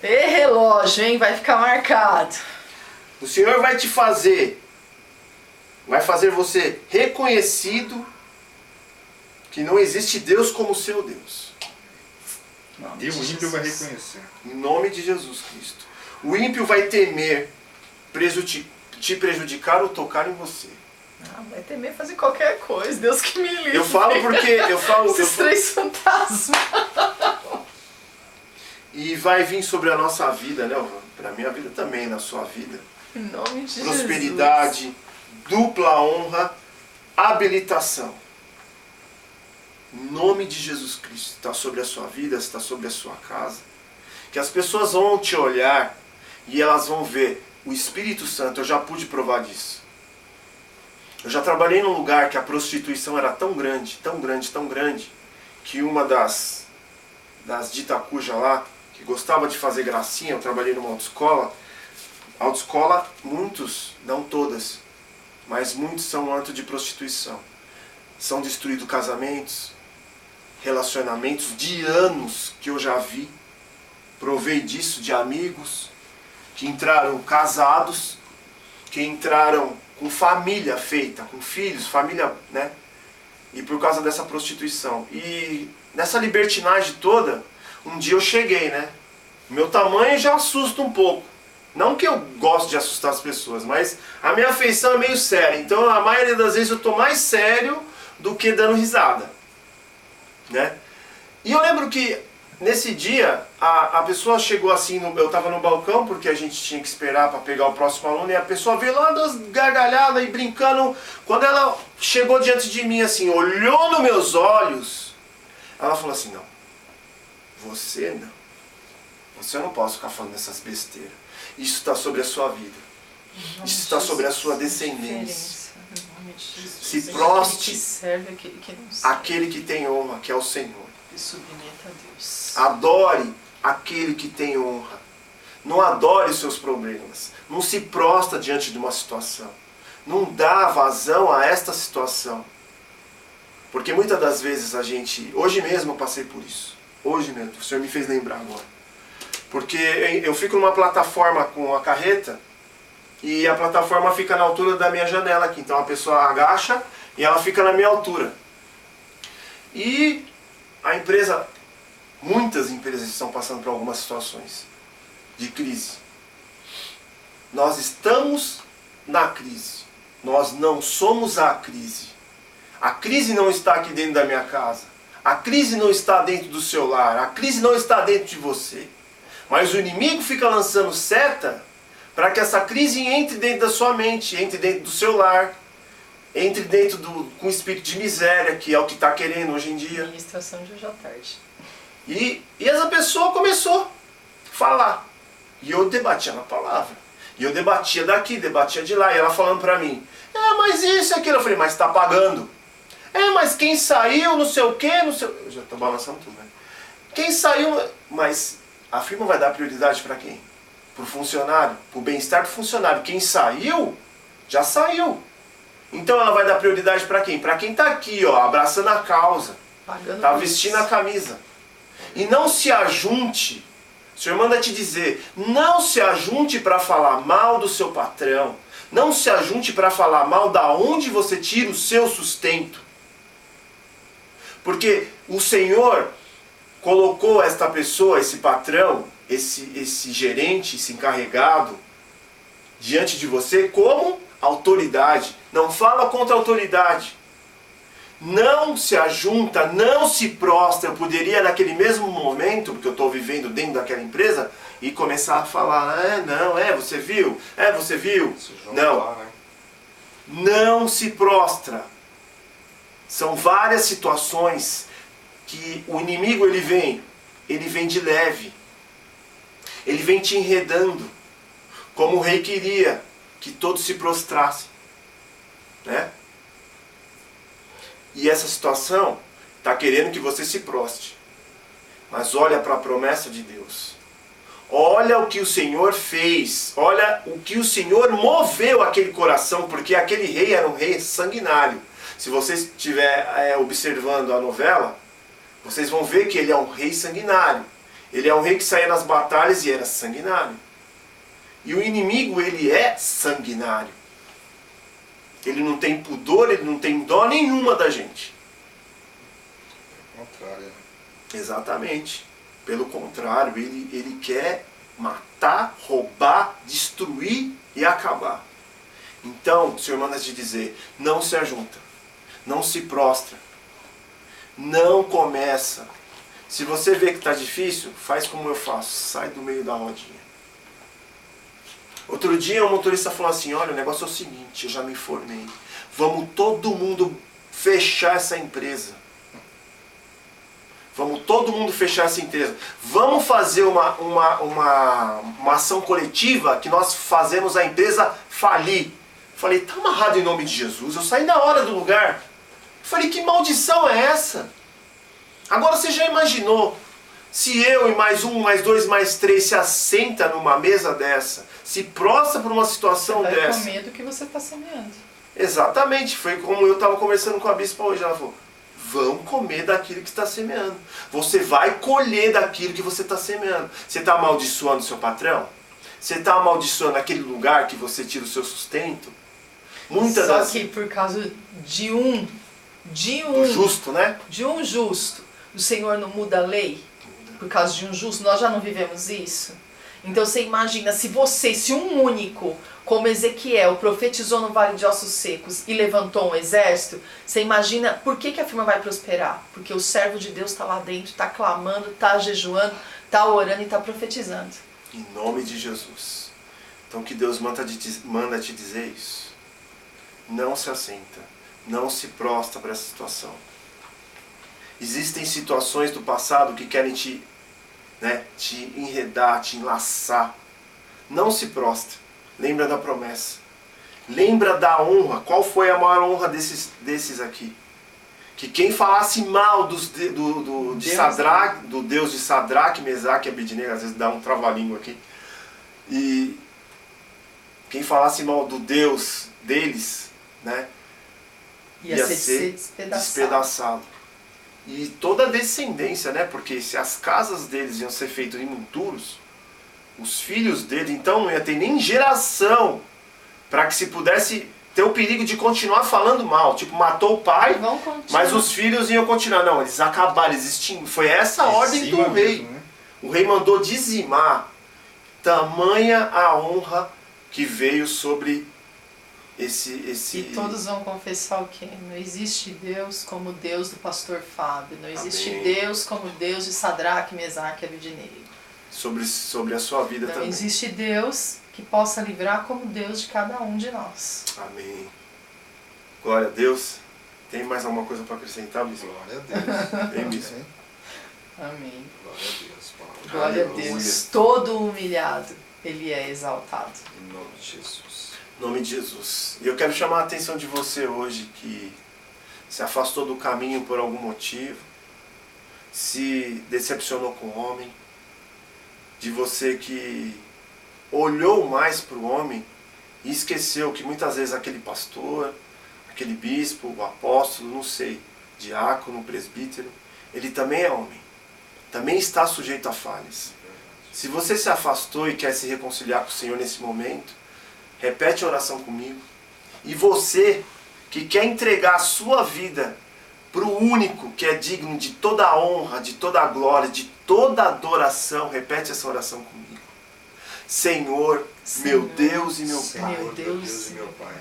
Speaker 2: E relógio, hein? Vai ficar marcado.
Speaker 3: O Senhor vai te fazer, vai fazer você reconhecido que não existe Deus como seu Deus.
Speaker 1: E o ímpio vai reconhecer.
Speaker 3: Em nome de Jesus Cristo. O ímpio vai temer te prejudicar ou tocar em você.
Speaker 2: Ah, vai temer fazer qualquer coisa. Deus que me livre.
Speaker 3: Eu falo porque
Speaker 2: Esses 3 fantasmas.
Speaker 3: E vai vir sobre a nossa vida, né? Para minha vida também, na sua vida.
Speaker 2: Em nome de
Speaker 3: Prosperidade, dupla honra, habilitação. Em nome de Jesus Cristo, está sobre a sua vida, está sobre a sua casa. Que as pessoas vão te olhar e elas vão ver o Espírito Santo. Eu já pude provar disso. Eu já trabalhei num lugar que a prostituição era tão grande, tão grande, tão grande, que uma das ditacujas lá, que gostava de fazer gracinha, eu trabalhei numa autoescola. Autoescola, muitos, não todas, mas muitos são anto de prostituição. São destruídos casamentos, relacionamentos de anos que eu já vi. Provei disso de amigos que entraram casados que entraram com família feita, com filhos, família, né? E por causa dessa prostituição. E nessa libertinagem toda, um dia eu cheguei, né? Meu tamanho já assusta um pouco. Não que eu gosto de assustar as pessoas, mas a minha afeição é meio séria. Então a maioria das vezes eu tô mais sério do que dando risada, né? E eu lembro que nesse dia a pessoa chegou assim, eu estava no balcão porque a gente tinha que esperar para pegar o próximo aluno, e a pessoa veio lá das gargalhadas e brincando. Quando ela chegou diante de mim assim, olhou nos meus olhos, ela falou assim: não, você não posso ficar falando essas besteiras. Isso está sobre a sua vida. Isso está sobre a sua descendência. Se proste aquele que tem honra, que é o Senhor.
Speaker 2: E submeta a Deus.
Speaker 3: Adore aquele que tem honra. Não adore os seus problemas. Não se prostra diante de uma situação. Não dá vazão a esta situação. Porque muitas das vezes a gente... Hoje mesmo eu passei por isso. Hoje mesmo. O Senhor me fez lembrar agora. Porque eu fico numa plataforma com a carreta e a plataforma fica na altura da minha janela aqui. Então a pessoa agacha e ela fica na minha altura. E a empresa, muitas empresas estão passando por algumas situações de crise. Nós estamos na crise. Nós não somos a crise. A crise não está aqui dentro da minha casa. A crise não está dentro do seu lar. A crise não está dentro de você. Mas o inimigo fica lançando seta para que essa crise entre dentro da sua mente, entre dentro do seu lar, entre dentro com o espírito de miséria, que é o que está querendo hoje em dia.
Speaker 2: Ministração de hoje à tarde.
Speaker 3: E essa pessoa começou a falar. E eu debatia na palavra. E eu debatia daqui, debatia de lá. E ela falando para mim: mas isso e aquilo. Eu falei: mas está pagando. Mas quem saiu, não sei o quê, não sei... Eu já estou balançando tudo, né? Quem saiu... Mas a firma vai dar prioridade para quem? Para o funcionário, para o bem-estar do funcionário. Quem saiu, já saiu. Então ela vai dar prioridade para quem? Para quem está aqui, ó, abraçando a causa. Está vestindo a camisa. E não se ajunte. O Senhor manda te dizer, não se ajunte para falar mal do seu patrão. Não se ajunte para falar mal da onde você tira o seu sustento. Porque o Senhor colocou esta pessoa, esse patrão, esse gerente, esse encarregado, diante de você como autoridade. Não fala contra a autoridade. Não se ajunta, não se prostra. Eu poderia naquele mesmo momento, porque eu estou vivendo dentro daquela empresa, e começar a falar: você viu? Você viu? Não. Não se prostra. São várias situações que o inimigo ele vem de leve. Ele vem te enredando, como o rei queria que todos se prostrassem, né? E essa situação está querendo que você se prostre. Mas olha para a promessa de Deus. Olha o que o Senhor fez. Olha o que o Senhor moveu aquele coração, porque aquele rei era um rei sanguinário. Se vocês estiverem observando a novela, vocês vão ver que ele é um rei sanguinário. Ele é um rei que saía nas batalhas e era sanguinário. E o inimigo, ele é sanguinário. Ele não tem pudor, ele não tem dó nenhuma da gente.
Speaker 1: Pelo contrário.
Speaker 3: Exatamente. Pelo contrário, ele quer matar, roubar, destruir e acabar. Então, o Senhor manda te dizer, não se ajunta. Não se prostra. Não começa. Se você vê que está difícil, faz como eu faço. Sai do meio da rodinha. Outro dia um motorista falou assim: olha, o negócio é o seguinte, eu já me informei. Vamos todo mundo fechar essa empresa. Vamos todo mundo fechar essa empresa. Vamos fazer uma ação coletiva que nós fazemos a empresa falir. Falei: tá amarrado em nome de Jesus. Eu saí na hora do lugar. Falei: que maldição é essa? Agora você já imaginou se eu e mais um, mais dois, mais três se assenta numa mesa dessa, se prostra por uma situação
Speaker 2: você vai
Speaker 3: dessa?
Speaker 2: comer do que você está semeando.
Speaker 3: Exatamente, foi como eu estava conversando com a bispa hoje. Ela falou: vão comer daquilo que está semeando. Você vai colher daquilo que você está semeando. Você está amaldiçoando seu patrão? Você está amaldiçoando aquele lugar que você tira o seu sustento? Muitas
Speaker 2: Só
Speaker 3: das...
Speaker 2: que por causa de um
Speaker 3: Do justo, né?
Speaker 2: de um justo, o Senhor não muda a lei? Por causa de um justo, nós já não vivemos isso? Então você imagina, se um único, como Ezequiel, profetizou no Vale de Ossos Secos e levantou um exército, você imagina por que a firma vai prosperar? Porque o servo de Deus está lá dentro, está clamando, está jejuando, está orando e está profetizando.
Speaker 3: Em nome de Jesus. Então que Deus manda te dizer isso. Não se assenta. Não se prostra para essa situação. Existem situações do passado que querem te enredar, te enlaçar. Não se prostra. Lembra da promessa. Lembra da honra. Qual foi a maior honra desses aqui? Que quem falasse mal do Deus de Sadraque, Mesaque e Abednego, às vezes dá um trava-língua aqui, e quem falasse mal do Deus deles, né, ia ser despedaçado. E toda a descendência, né, porque se as casas deles iam ser feitas em monturos, os filhos deles, então não ia ter nem geração para que se pudesse ter o perigo de continuar falando mal. Tipo, matou o pai, mas os filhos iam continuar. Não, eles acabaram, eles extinguiram. Foi essa a ordem do rei.
Speaker 1: Mesmo, né?
Speaker 3: O rei mandou dizimar. Tamanha a honra que veio sobre esse...
Speaker 2: E todos vão confessar o quê? Não existe Deus como Deus do pastor Fábio. Não existe
Speaker 3: Amém.
Speaker 2: Deus como Deus de Sadraque, Mesaque e Abednego.
Speaker 3: Sobre a sua vida
Speaker 2: Não
Speaker 3: também.
Speaker 2: existe Deus que possa livrar como Deus de cada um de nós.
Speaker 3: Amém. Glória a Deus. Tem mais alguma coisa para acrescentar, Luiz?
Speaker 1: Glória a Deus.
Speaker 3: Tem mesmo.
Speaker 2: Amém.
Speaker 1: Glória a Deus, Paulo.
Speaker 2: Glória a
Speaker 3: Aleluia.
Speaker 2: Deus. Todo humilhado, ele é exaltado.
Speaker 1: Em nome de Jesus.
Speaker 3: Em nome de Jesus. E eu quero chamar a atenção de você hoje que se afastou do caminho por algum motivo, se decepcionou com o homem, de você que olhou mais para o homem e esqueceu que muitas vezes aquele pastor, aquele bispo, o apóstolo, não sei, diácono, presbítero, ele também é homem, também está sujeito a falhas. Se você se afastou e quer se reconciliar com o Senhor nesse momento, repete a oração comigo. E você que quer entregar a sua vida para o único que é digno de toda a honra, de toda a glória, de toda a adoração, repete essa oração comigo. Senhor, meu Deus e meu Pai,
Speaker 2: Meu Deus
Speaker 1: e meu Pai.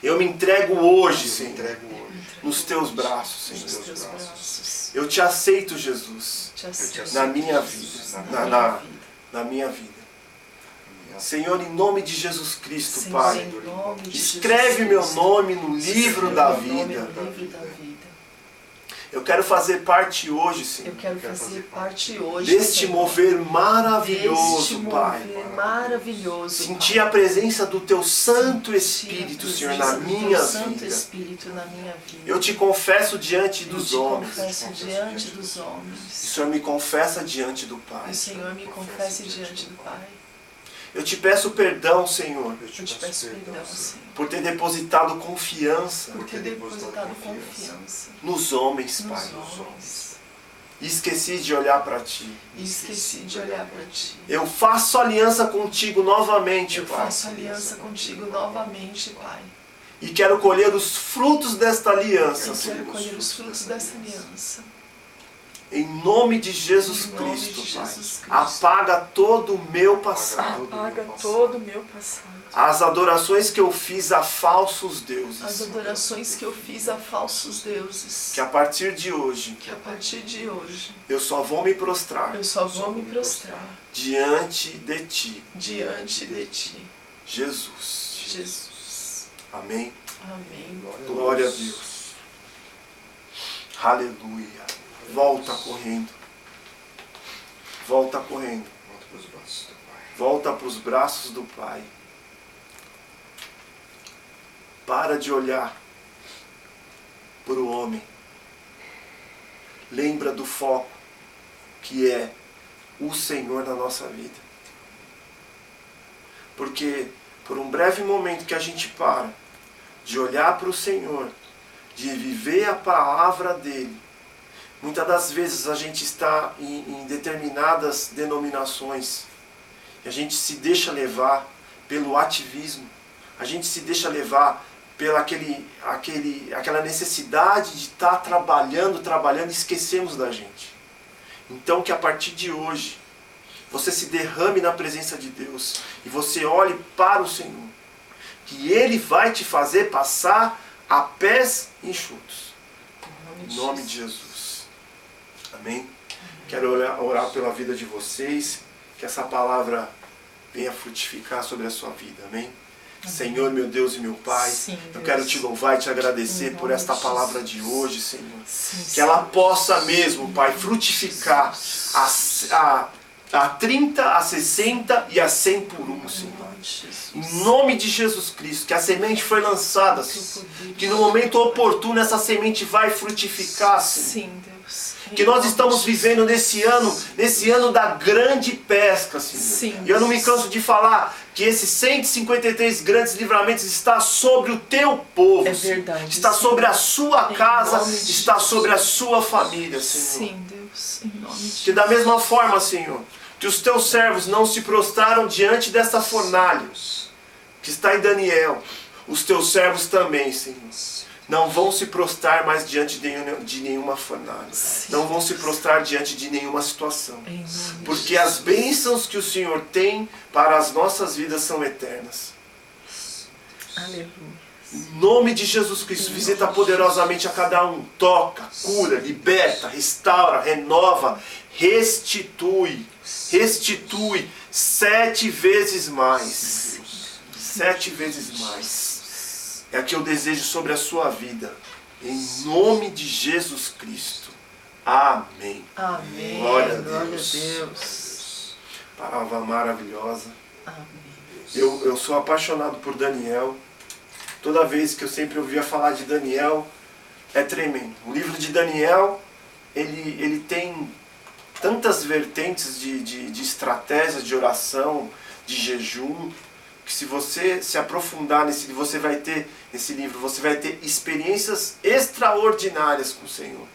Speaker 3: eu me entrego hoje,
Speaker 1: Eu te
Speaker 3: Senhor,
Speaker 1: entrego hoje
Speaker 3: nos teus braços,
Speaker 2: Nos
Speaker 3: Senhor.
Speaker 2: teus braços.
Speaker 3: Eu te aceito, Jesus,
Speaker 2: Te aceito.
Speaker 3: na minha vida, na minha vida. Senhor, em nome de Jesus Cristo,
Speaker 2: Senhor,
Speaker 3: Pai,
Speaker 2: em nome de
Speaker 3: escreve
Speaker 2: Jesus
Speaker 3: meu
Speaker 2: Cristo.
Speaker 3: nome no livro
Speaker 2: Escreve
Speaker 3: da
Speaker 2: meu nome
Speaker 3: vida.
Speaker 2: no livro da vida.
Speaker 3: Eu quero fazer parte hoje, Senhor,
Speaker 2: Eu quero fazer parte hoje
Speaker 3: deste
Speaker 2: Senhor,
Speaker 3: mover
Speaker 2: deste
Speaker 3: maravilhoso, Pai.
Speaker 2: mover maravilhoso,
Speaker 3: Sentir a presença do Teu Santo Espírito, Senhor, na minha
Speaker 2: Santo
Speaker 3: vida.
Speaker 2: Espírito na minha vida.
Speaker 3: Eu te confesso diante
Speaker 2: Eu
Speaker 3: dos
Speaker 2: te
Speaker 3: homens.
Speaker 2: confesso diante dos
Speaker 3: E o
Speaker 2: homens.
Speaker 3: Senhor me confessa diante do Pai.
Speaker 2: E o Senhor me confesse diante do Pai.
Speaker 3: Eu te peço perdão, Senhor,
Speaker 2: Eu te peço perdão, Senhor,
Speaker 3: por ter depositado confiança
Speaker 2: por ter depositado confiança
Speaker 3: nos homens, Pai.
Speaker 2: nos homens.
Speaker 3: E esqueci de olhar para Ti.
Speaker 2: E esqueci de olhar para Ti.
Speaker 3: Eu faço aliança contigo novamente,
Speaker 2: Eu
Speaker 3: Pai.
Speaker 2: faço aliança contigo novamente, Pai.
Speaker 3: E quero colher os frutos desta aliança,
Speaker 2: Eu quero
Speaker 3: Senhor.
Speaker 2: colher os frutos dessa aliança.
Speaker 3: Em nome de Jesus
Speaker 2: Em nome
Speaker 3: Cristo,
Speaker 2: de
Speaker 3: Pai.
Speaker 2: Jesus Cristo.
Speaker 3: Apaga todo o meu passado.
Speaker 2: Apaga todo o meu passado.
Speaker 3: As adorações que eu fiz a falsos deuses.
Speaker 2: As adorações que eu fiz a falsos deuses.
Speaker 3: Que a partir de hoje,
Speaker 2: Que a partir de hoje
Speaker 3: eu só vou me prostrar
Speaker 2: eu só vou me prostrar
Speaker 3: diante de Ti,
Speaker 2: diante de Ti,
Speaker 3: Jesus.
Speaker 2: Jesus.
Speaker 3: Amém.
Speaker 2: Amém.
Speaker 3: Glória a Deus. Aleluia. Volta correndo. Volta correndo.
Speaker 1: Volta para os braços do Pai.
Speaker 3: Volta para os braços do Pai. Para de olhar para o homem. Lembra do foco que é o Senhor na nossa vida. Porque por um breve momento que a gente para de olhar para o Senhor, de viver a palavra dEle, muitas das vezes a gente está em determinadas denominações E a gente se deixa levar pelo ativismo. A gente se deixa levar pela aquela necessidade de estar trabalhando e esquecemos da gente. Então que a partir de hoje, você se derrame na presença de Deus e você olhe para o Senhor, que Ele vai te fazer passar a pés enxutos. Em nome de Jesus. Amém? Quero orar pela vida de vocês, que essa palavra venha frutificar sobre a sua vida. Amém? Senhor, meu Deus e meu Pai,
Speaker 2: Sim,
Speaker 3: eu quero te louvar e te agradecer por esta palavra de hoje, Senhor.
Speaker 2: Sim,
Speaker 3: que ela possa mesmo, Pai, frutificar a 30, a 60 e a 100 por um, Senhor. Em nome de Jesus Cristo, que a semente foi lançada, Senhor. Que no momento oportuno essa semente vai frutificar, Senhor.
Speaker 2: Sim, Deus.
Speaker 3: Que nós estamos vivendo nesse ano da grande pesca, Senhor.
Speaker 2: Sim,
Speaker 3: e eu não me canso de falar que esses 153 grandes livramentos está sobre o teu povo,
Speaker 2: É
Speaker 3: Senhor.
Speaker 2: verdade,
Speaker 3: Está
Speaker 2: sim.
Speaker 3: sobre a sua casa,
Speaker 2: nome de
Speaker 3: está
Speaker 2: Jesus.
Speaker 3: sobre a sua família, Senhor.
Speaker 2: Sim, Deus. Em nome de
Speaker 3: Que da mesma forma, Senhor, que os teus servos não se prostraram diante desta fornalha que está em Daniel, os teus servos também, Senhor, não vão se prostrar mais diante de nenhuma fornalha.
Speaker 2: Sim.
Speaker 3: Não vão se prostrar diante de nenhuma situação.
Speaker 2: Em nome de
Speaker 3: Porque
Speaker 2: Jesus.
Speaker 3: as bênçãos que o Senhor tem para as nossas vidas são eternas.
Speaker 2: Aleluia.
Speaker 3: Em nome de Jesus Cristo, visita poderosamente a cada um. Toca, cura, liberta, restaura, renova, restitui. Restitui 7 vezes mais. 7 vezes mais. É o que eu desejo sobre a sua vida. Em nome de Jesus Cristo. Amém.
Speaker 2: Amém.
Speaker 3: Glória a
Speaker 2: Glória a
Speaker 3: Deus.
Speaker 2: Deus.
Speaker 3: Palavra maravilhosa.
Speaker 2: Amém.
Speaker 3: Eu sou apaixonado por Daniel. Toda vez que eu sempre ouvia falar de Daniel, é tremendo. O livro de Daniel, ele tem tantas vertentes de estratégias, de oração, de jejum, que se você se aprofundar nesse livro, você vai ter experiências extraordinárias com o Senhor.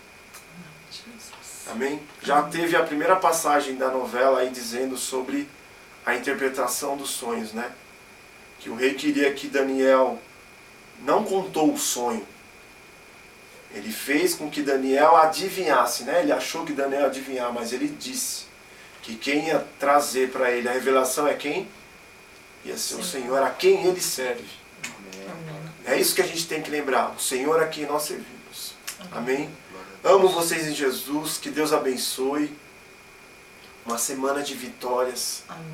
Speaker 3: Amém? Já teve a primeira passagem da novela aí dizendo sobre a interpretação dos sonhos, né? Que o rei queria que Daniel não contou o sonho. Ele fez com que Daniel adivinhasse, né? Ele achou que Daniel ia adivinhar, mas ele disse que quem ia trazer para ele a revelação é quem? Ia ser o Senhor a quem ele serve.
Speaker 2: Amém.
Speaker 3: É isso que a gente tem que lembrar. O Senhor a quem nós servimos. Amém? Amo vocês em Jesus. Que Deus abençoe. Uma semana de vitórias.
Speaker 2: Amém.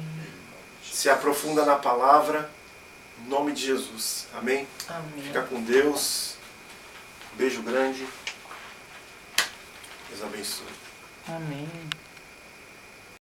Speaker 3: Se aprofunda na palavra. Em nome de Jesus. Amém?
Speaker 2: Amém.
Speaker 3: Fica com Deus. Um beijo grande. Deus abençoe.
Speaker 2: Amém.